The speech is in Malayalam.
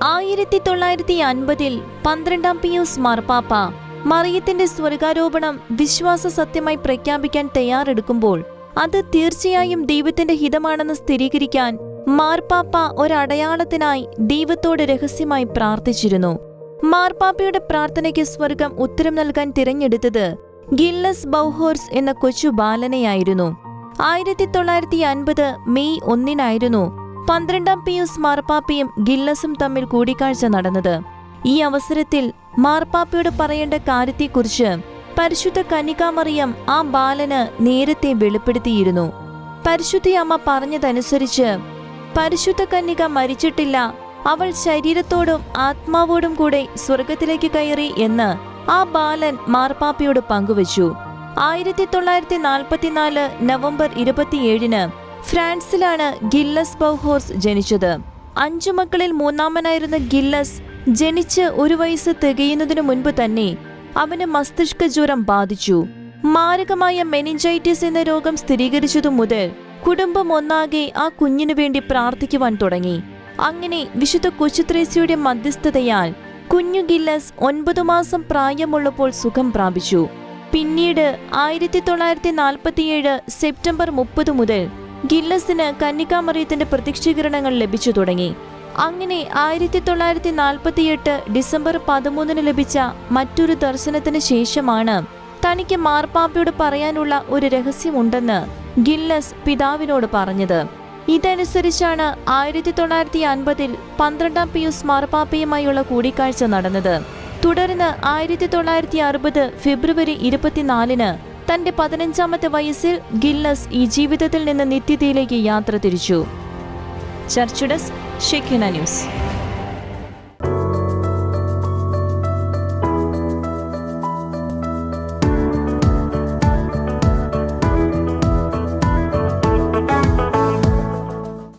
1950 12 പിയൂസ് മാർപ്പാപ്പ മറിയത്തിന്റെ സ്വർഗാരോപണം വിശ്വാസ സത്യമായി പ്രഖ്യാപിക്കാൻ തയ്യാറെടുക്കുമ്പോൾ അത് തീർച്ചയായും ദൈവത്തിന്റെ ഹിതമാണെന്ന് സ്ഥിരീകരിക്കാൻ മാർപ്പാപ്പ ഒരടയാളത്തിനായി ദൈവത്തോട് രഹസ്യമായി പ്രാർത്ഥിച്ചിരുന്നു. മാർപ്പാപ്പയുടെ പ്രാർത്ഥനയ്ക്ക് സ്വർഗം ഉത്തരം നൽകാൻ തിരഞ്ഞെടുത്തത് ഗില്ലസ് ബൗഹോർസ് എന്ന കൊച്ചു ബാലനെയായിരുന്നു. 1950 മെയ് 1 12 പിയൂസ് മാർപ്പാപ്പയും ഗില്ലസും തമ്മിൽ കൂടിക്കാഴ്ച നടന്നത്. ഈ അവസരത്തിൽ മാർപ്പാപ്പയോട് പറയേണ്ട കാര്യത്തെക്കുറിച്ച് പരിശുദ്ധ കന്യകാമറിയം ആ ബാലന് നേരത്തെ വെളിപ്പെടുത്തിയിരുന്നു. പരിശുദ്ധയമ്മ പറഞ്ഞതനുസരിച്ച് പരിശുദ്ധ കന്യക മരിച്ചിട്ടില്ല, അവൾ ശരീരത്തോടും ആത്മാവോടും കൂടെ സ്വർഗത്തിലേക്ക് കയറി എന്ന് ആ ബാലൻ മാർപ്പാപ്പയോട് പങ്കുവച്ചു. 1944 നവംബർ 27 ഫ്രാൻസിലാണ് ഗില്ലസ് ബൗഹോർസ് ജനിച്ചത്. 5 മക്കളിൽ മൂന്നാമനായിരുന്ന ഗില്ലസ് ജനിച്ച് 1 വയസ്സ് തികയുന്നതിനു മുൻപ് തന്നെ അവന് മസ്തിഷ്ക ജ്വരം ബാധിച്ചു. മാരകമായ മെനിഞ്ചൈറ്റിസ് എന്ന രോഗം സ്ഥിരീകരിച്ചതു മുതൽ കുടുംബം ഒന്നാകെ ആ കുഞ്ഞിനു വേണ്ടി പ്രാർത്ഥിക്കുവാൻ തുടങ്ങി. അങ്ങനെ വിശുദ്ധ കൊച്ചുത്രേസ്യയുടെ മധ്യസ്ഥതയാൽ കുഞ്ഞു ഗില്ലസ് 9 മാസം പ്രായമുള്ളപ്പോൾ സുഖം പ്രാപിച്ചു. പിന്നീട് 1947 സെപ്റ്റംബർ 30 മുതൽ ഗില്ലസിന് കന്യകാമറിയത്തിന്റെ പ്രത്യക്ഷീകരണങ്ങൾ ലഭിച്ചു തുടങ്ങി. അങ്ങനെ 1948 ഡിസംബർ 13 ലഭിച്ച മറ്റൊരു ദർശനത്തിന് ശേഷമാണ് തനിക്ക് മാർപ്പാപ്പയോട് പറയാനുള്ള ഒരു രഹസ്യമുണ്ടെന്ന് ഗില്ലസ് പിതാവിനോട് പറഞ്ഞത്. ഇതനുസരിച്ചാണ് 1950 12 പിയൂസ് മാർപ്പാപ്പയുമായുള്ള കൂടിക്കാഴ്ച നടന്നത്. തുടർന്ന് 1960 ഫെബ്രുവരി 24 തന്റെ 15ാമത്തെ വയസ്സിൽ ഗില്ലസ് ഈ ജീവിതത്തിൽ നിന്ന് നിത്യതയിലേക്ക് യാത്ര തിരിച്ചു. Church desk, Shekinah news.